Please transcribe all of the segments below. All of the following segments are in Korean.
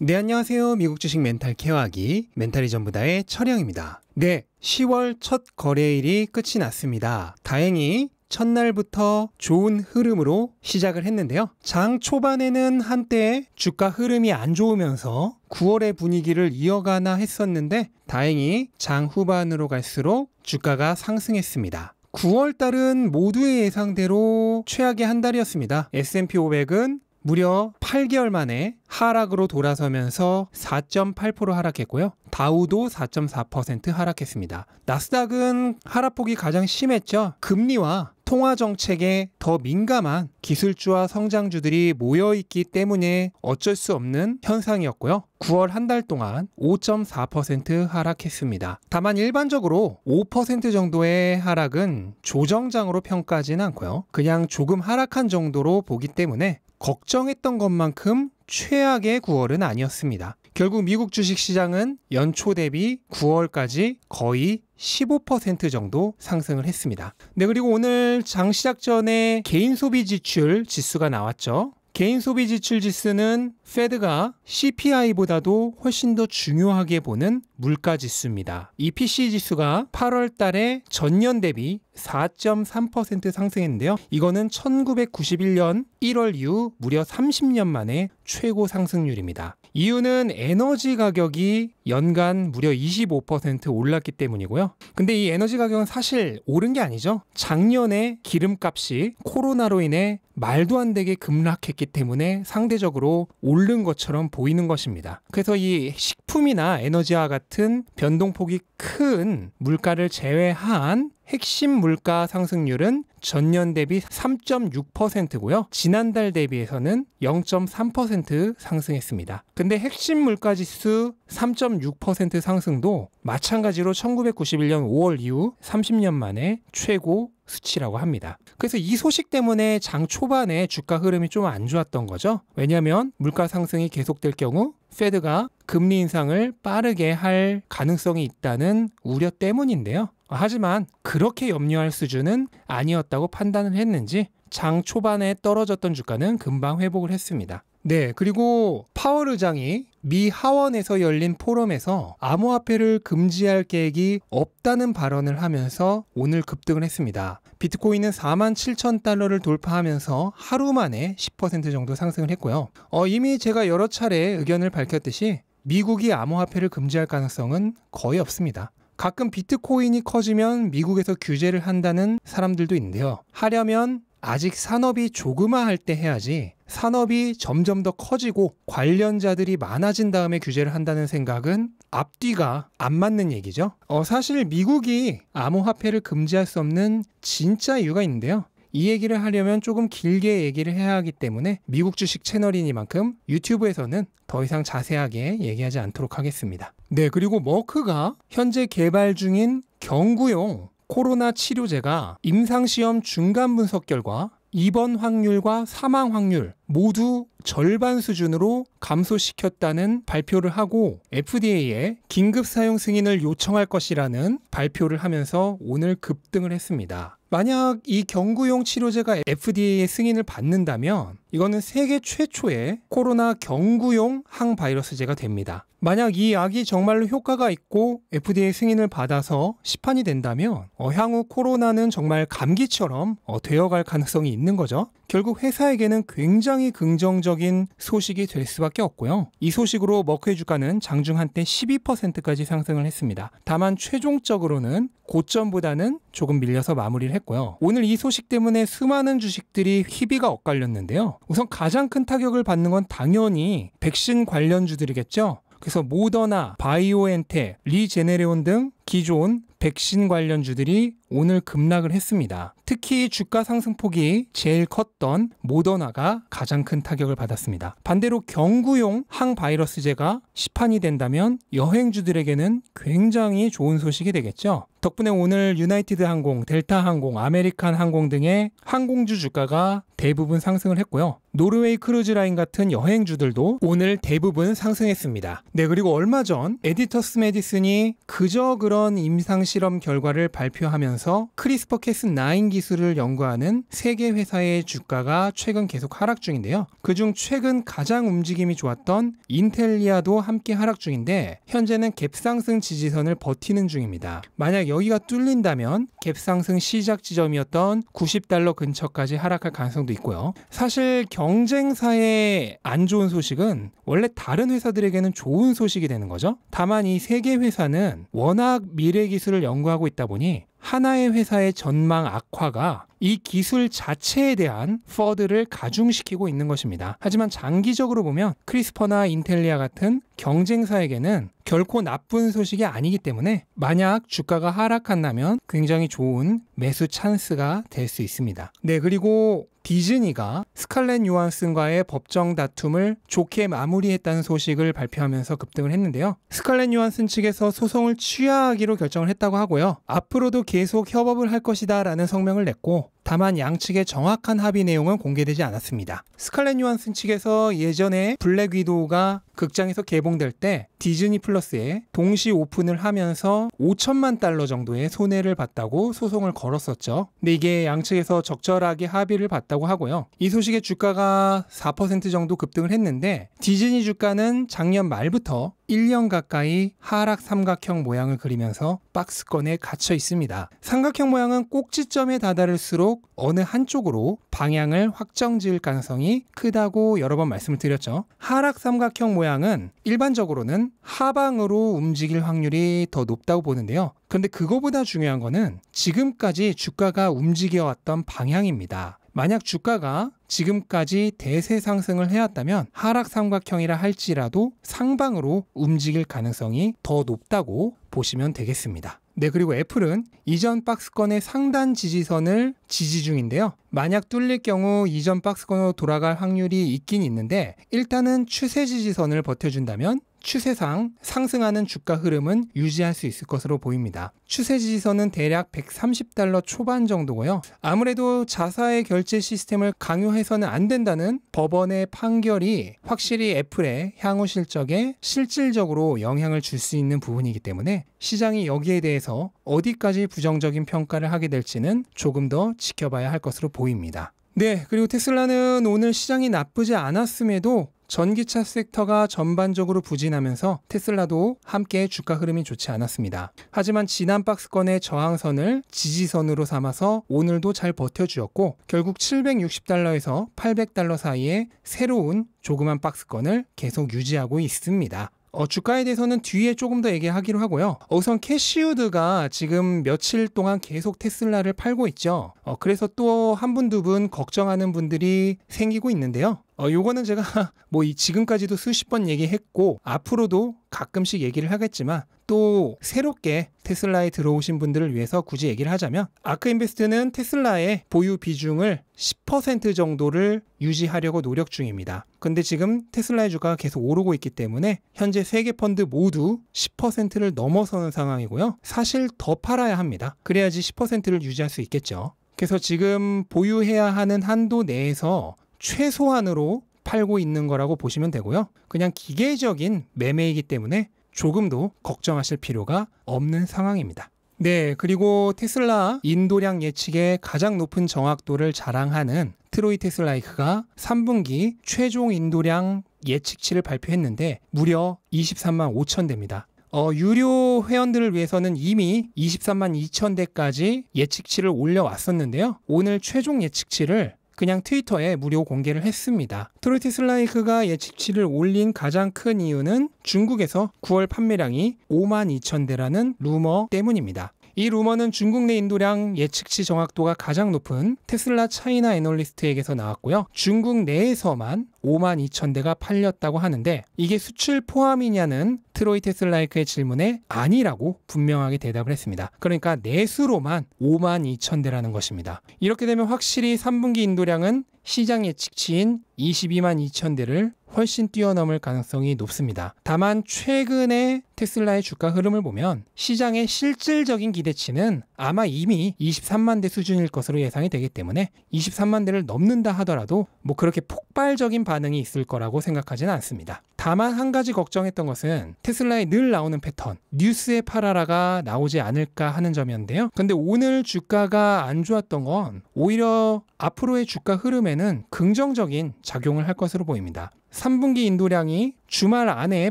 네, 안녕하세요. 미국 주식 멘탈 케어하기 멘탈이 전부다의 철영입니다. 네, 10월 첫 거래일이 끝이 났습니다. 다행히 첫날부터 좋은 흐름으로 시작을 했는데요. 장 초반에는 한때 주가 흐름이 안 좋으면서 9월의 분위기를 이어가나 했었는데 다행히 장 후반으로 갈수록 주가가 상승했습니다. 9월 달은 모두의 예상대로 최악의 한 달이었습니다. S&P 500은 무려 8개월 만에 하락으로 돌아서면서 4.8% 하락했고요. 다우도 4.4% 하락했습니다. 나스닥은 하락폭이 가장 심했죠. 금리와 통화 정책에 더 민감한 기술주와 성장주들이 모여있기 때문에 어쩔 수 없는 현상이었고요. 9월 한 달 동안 5.4% 하락했습니다. 다만 일반적으로 5% 정도의 하락은 조정장으로 평가하지는 않고요. 그냥 조금 하락한 정도로 보기 때문에 걱정했던 것만큼 최악의 9월은 아니었습니다. 결국 미국 주식시장은 연초 대비 9월까지 거의 15% 정도 상승을 했습니다. 네, 그리고 오늘 장 시작 전에 개인 소비 지출 지수가 나왔죠. 개인 소비 지출 지수는 페드가 CPI보다도 훨씬 더 중요하게 보는 물가 지수입니다. 이 PCE 지수가 8월 달에 전년 대비 4.3% 상승했는데요. 이거는 1991년 1월 이후 무려 30년 만에 최고 상승률입니다. 이유는 에너지 가격이 연간 무려 25% 올랐기 때문이고요. 근데 이 에너지 가격은 사실 오른 게 아니죠. 작년에 기름값이 코로나로 인해 말도 안 되게 급락했기 때문에 상대적으로 오른 것처럼 보이는 것입니다. 그래서 이 식품이나 에너지와 같은 변동폭이 큰 물가를 제외한 핵심 물가 상승률은 전년 대비 3.6%고요. 지난달 대비해서는 0.3% 상승했습니다. 근데 핵심 물가 지수 3.6% 상승도 마찬가지로 1991년 5월 이후 30년 만에 최고 수치라고 합니다. 그래서 이 소식 때문에 장 초반에 주가 흐름이 좀 안 좋았던 거죠. 왜냐하면 물가 상승이 계속될 경우 페드가 금리 인상을 빠르게 할 가능성이 있다는 우려 때문인데요. 하지만 그렇게 염려할 수준은 아니었다고 판단을 했는지 장 초반에 떨어졌던 주가는 금방 회복을 했습니다. 네, 그리고 파월 의장이 미 하원에서 열린 포럼에서 암호화폐를 금지할 계획이 없다는 발언을 하면서 오늘 급등을 했습니다. 비트코인은 47,000달러를 돌파하면서 하루 만에 10% 정도 상승을 했고요. 이미 제가 여러 차례 의견을 밝혔듯이 미국이 암호화폐를 금지할 가능성은 거의 없습니다. 가끔 비트코인이 커지면 미국에서 규제를 한다는 사람들도 있는데요. 하려면 아직 산업이 조그마할 때 해야지 산업이 점점 더 커지고 관련자들이 많아진 다음에 규제를 한다는 생각은 앞뒤가 안 맞는 얘기죠. 사실 미국이 암호화폐를 금지할 수 없는 진짜 이유가 있는데요. 이 얘기를 하려면 조금 길게 얘기를 해야 하기 때문에 미국 주식 채널이니만큼 유튜브에서는 더 이상 자세하게 얘기하지 않도록 하겠습니다. 네, 그리고 머크가 현재 개발 중인 경구용 코로나 치료제가 임상시험 중간 분석 결과 입원 확률과 사망 확률 모두 절반 수준으로 감소시켰다는 발표를 하고 FDA에 긴급 사용 승인을 요청할 것이라는 발표를 하면서 오늘 급등을 했습니다. 만약 이 경구용 치료제가 FDA의 승인을 받는다면 이거는 세계 최초의 코로나 경구용 항바이러스제가 됩니다. 만약 이 약이 정말로 효과가 있고 FDA 승인을 받아서 시판이 된다면 향후 코로나는 정말 감기처럼 되어갈 가능성이 있는 거죠. 결국 회사에게는 굉장히 긍정적인 소식이 될 수밖에 없고요. 이 소식으로 머크의 주가는 장중 한때 12%까지 상승을 했습니다. 다만 최종적으로는 고점보다는 조금 밀려서 마무리를 했고요. 오늘 이 소식 때문에 수많은 주식들이 희비가 엇갈렸는데요. 우선 가장 큰 타격을 받는 건 당연히 백신 관련주들이겠죠. 그래서 모더나, 바이오엔텍, 리제네레온 등 기존 백신 관련주들이 오늘 급락을 했습니다. 특히 주가 상승폭이 제일 컸던 모더나가 가장 큰 타격을 받았습니다. 반대로 경구용 항바이러스제가 시판이 된다면 여행주들에게는 굉장히 좋은 소식이 되겠죠. 덕분에 오늘 유나이티드 항공, 델타 항공, 아메리칸 항공 등의 항공주 주가가 대부분 상승을 했고요. 노르웨이 크루즈라인 같은 여행주들도 오늘 대부분 상승했습니다. 네, 그리고 얼마 전 에디터스 메디슨이 그저 그런 임상시 실험 결과를 발표하면서 크리스퍼-캐스9 기술을 연구하는 3개 회사의 주가가 최근 계속 하락 중인데요. 그중 최근 가장 움직임이 좋았던 인텔리아도 함께 하락 중인데 현재는 갭상승 지지선을 버티는 중입니다. 만약 여기가 뚫린다면 갭상승 시작 지점이었던 $90 근처까지 하락할 가능성도 있고요. 사실 경쟁사의 안 좋은 소식은 원래 다른 회사들에게는 좋은 소식이 되는 거죠. 다만 이 3개 회사는 워낙 미래 기술을 연구하고 있다 보니 하나의 회사의 전망 악화가 이 기술 자체에 대한 퍼드를 가중시키고 있는 것입니다. 하지만 장기적으로 보면 크리스퍼나 인텔리아 같은 경쟁사에게는 결코 나쁜 소식이 아니기 때문에 만약 주가가 하락한다면 굉장히 좋은 매수 찬스가 될 수 있습니다. 네, 그리고 디즈니가 스칼렛 요한슨과의 법정 다툼을 좋게 마무리했다는 소식을 발표하면서 급등을 했는데요. 스칼렛 요한슨 측에서 소송을 취하하기로 결정을 했다고 하고요. 앞으로도 계속 협업을 할 것이다 라는 성명을 냈고 다만 양측의 정확한 합의 내용은 공개되지 않았습니다. 스칼렛 요한슨 측에서 예전에 블랙 위도우가 극장에서 개봉될 때 디즈니 플러스에 동시 오픈을 하면서 $5천만 정도의 손해를 봤다고 소송을 걸었었죠. 근데 이게 양측에서 적절하게 합의를 봤다고 하고요. 이 소식에 주가가 4% 정도 급등을 했는데 디즈니 주가는 작년 말부터 1년 가까이 하락 삼각형 모양을 그리면서 박스권에 갇혀 있습니다. 삼각형 모양은 꼭지점에 다다를수록 어느 한쪽으로 방향을 확정 지을 가능성이 크다고 여러 번 말씀을 드렸죠. 하락 삼각형 모양은 일반적으로는 하방으로 움직일 확률이 더 높다고 보는데요. 그런데 그거보다 중요한 거는 지금까지 주가가 움직여왔던 방향입니다. 만약 주가가 지금까지 대세 상승을 해왔다면 하락 삼각형이라 할지라도 상방으로 움직일 가능성이 더 높다고 보시면 되겠습니다. 네, 그리고 애플은 이전 박스권의 상단 지지선을 지지 중인데요. 만약 뚫릴 경우 이전 박스권으로 돌아갈 확률이 있긴 있는데 일단은 추세 지지선을 버텨준다면 추세상 상승하는 주가 흐름은 유지할 수 있을 것으로 보입니다. 추세 지지선은 대략 $130 초반 정도고요. 아무래도 자사의 결제 시스템을 강요해서는 안 된다는 법원의 판결이 확실히 애플의 향후 실적에 실질적으로 영향을 줄 수 있는 부분이기 때문에 시장이 여기에 대해서 어디까지 부정적인 평가를 하게 될지는 조금 더 지켜봐야 할 것으로 보입니다. 네, 그리고 테슬라는 오늘 시장이 나쁘지 않았음에도 전기차 섹터가 전반적으로 부진하면서 테슬라도 함께 주가 흐름이 좋지 않았습니다. 하지만 지난 박스권의 저항선을 지지선으로 삼아서 오늘도 잘 버텨주었고 결국 $760에서 $800 사이에 새로운 조그만 박스권을 계속 유지하고 있습니다. 주가에 대해서는 뒤에 조금 더 얘기하기로 하고요. 우선 캐시우드가 지금 며칠 동안 계속 테슬라를 팔고 있죠. 그래서 또 한 분, 두 분 걱정하는 분들이 생기고 있는데요. 요거는 제가 지금까지도 수십 번 얘기했고 앞으로도 가끔씩 얘기를 하겠지만 또 새롭게 테슬라에 들어오신 분들을 위해서 굳이 얘기를 하자면 아크인베스트는 테슬라의 보유 비중을 10% 정도를 유지하려고 노력 중입니다. 근데 지금 테슬라의 주가가 계속 오르고 있기 때문에 현재 3개 펀드 모두 10%를 넘어서는 상황이고요. 사실 더 팔아야 합니다. 그래야지 10%를 유지할 수 있겠죠. 그래서 지금 보유해야 하는 한도 내에서 최소한으로 팔고 있는 거라고 보시면 되고요. 그냥 기계적인 매매이기 때문에 조금도 걱정하실 필요가 없는 상황입니다. 네, 그리고 테슬라 인도량 예측의 가장 높은 정확도를 자랑하는 트로이 테슬라이크가 3분기 최종 인도량 예측치를 발표했는데 무려 23만 5천 대입니다. 유료 회원들을 위해서는 이미 23만 2천 대까지 예측치를 올려왔었는데요. 오늘 최종 예측치를 그냥 트위터에 무료 공개를 했습니다. 트로이 테슬라이크가 예측치를 올린 가장 큰 이유는 중국에서 9월 판매량이 5만 2천 대라는 루머 때문입니다. 이 루머는 중국 내 인도량 예측치 정확도가 가장 높은 테슬라 차이나 애널리스트에게서 나왔고요. 중국 내에서만 5만 2천 대가 팔렸다고 하는데 이게 수출 포함이냐는 트로이 테슬라이크의 질문에 아니라고 분명하게 대답을 했습니다. 그러니까 내수로만 5만 2천 대라는 것입니다. 이렇게 되면 확실히 3분기 인도량은 시장 예측치인 22만 2천 대를 훨씬 뛰어넘을 가능성이 높습니다. 다만 최근에 테슬라의 주가 흐름을 보면 시장의 실질적인 기대치는 아마 이미 23만 대 수준일 것으로 예상이 되기 때문에 23만 대를 넘는다 하더라도 뭐 그렇게 폭발적인 반응이 있을 거라고 생각하지는 않습니다. 다만 한 가지 걱정했던 것은 테슬라에 늘 나오는 패턴, 뉴스에 팔아라가 나오지 않을까 하는 점이었는데요. 근데 오늘 주가가 안 좋았던 건 오히려 앞으로의 주가 흐름에는 긍정적인 작용을 할 것으로 보입니다. 3분기 인도량이 주말 안에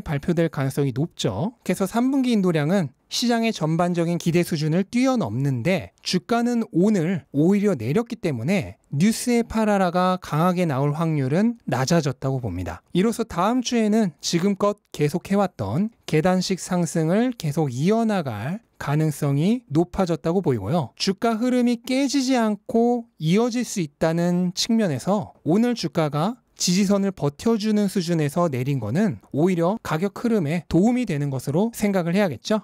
발표될 가능성이 높죠. 그래서 3분기 인도량은 시장의 전반적인 기대 수준을 뛰어넘는데 주가는 오늘 오히려 내렸기 때문에 뉴스에 팔아라가 강하게 나올 확률은 낮아졌다고 봅니다. 이로써 다음 주에는 지금껏 계속해왔던 계단식 상승을 계속 이어나갈 가능성이 높아졌다고 보이고요. 주가 흐름이 깨지지 않고 이어질 수 있다는 측면에서 오늘 주가가 지지선을 버텨주는 수준에서 내린 거는 오히려 가격 흐름에 도움이 되는 것으로 생각을 해야겠죠.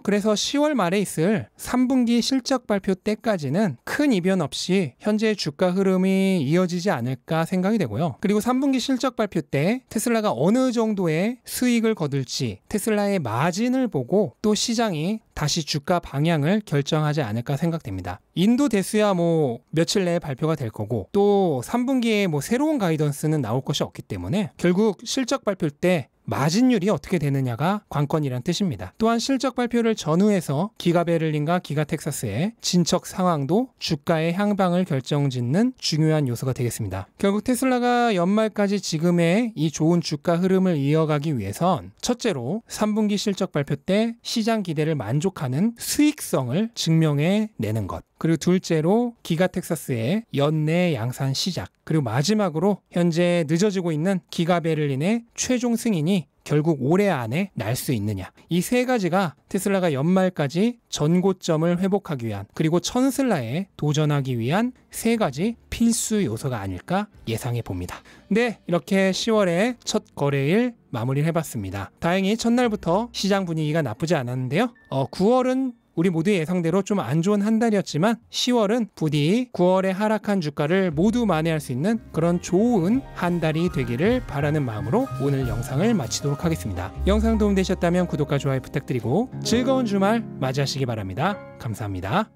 그래서 10월 말에 있을 3분기 실적 발표 때까지는 큰 이변 없이 현재 주가 흐름이 이어지지 않을까 생각이 되고요. 그리고 3분기 실적 발표 때 테슬라가 어느 정도의 수익을 거둘지 테슬라의 마진을 보고 또 시장이 다시 주가 방향을 결정하지 않을까 생각됩니다. 인도 대수야 뭐 며칠 내에 발표가 될 거고 또 3분기에 뭐 새로운 가이던스는 나올 것이 없기 때문에 결국 실적 발표 때 마진율이 어떻게 되느냐가 관건이란 뜻입니다. 또한 실적 발표를 전후해서 기가 베를린과 기가 텍사스의 진척 상황도 주가의 향방을 결정짓는 중요한 요소가 되겠습니다. 결국 테슬라가 연말까지 지금의 이 좋은 주가 흐름을 이어가기 위해선 첫째로 3분기 실적 발표 때 시장 기대를 만족하는 수익성을 증명해 내는 것, 그리고 둘째로 기가 텍사스의 연내 양산 시작, 그리고 마지막으로 현재 늦어지고 있는 기가 베를린의 최종 승인이 결국 올해 안에 날 수 있느냐, 이 세 가지가 테슬라가 연말까지 전고점을 회복하기 위한 그리고 천슬라에 도전하기 위한 세 가지 필수 요소가 아닐까 예상해 봅니다. 네, 이렇게 10월의 첫 거래일 마무리를 해봤습니다. 다행히 첫날부터 시장 분위기가 나쁘지 않았는데요. 9월은 우리 모두의 예상대로 좀 안 좋은 한 달이었지만 10월은 부디 9월에 하락한 주가를 모두 만회할 수 있는 그런 좋은 한 달이 되기를 바라는 마음으로 오늘 영상을 마치도록 하겠습니다. 영상 도움되셨다면 구독과 좋아요 부탁드리고 즐거운 주말 맞이하시기 바랍니다. 감사합니다.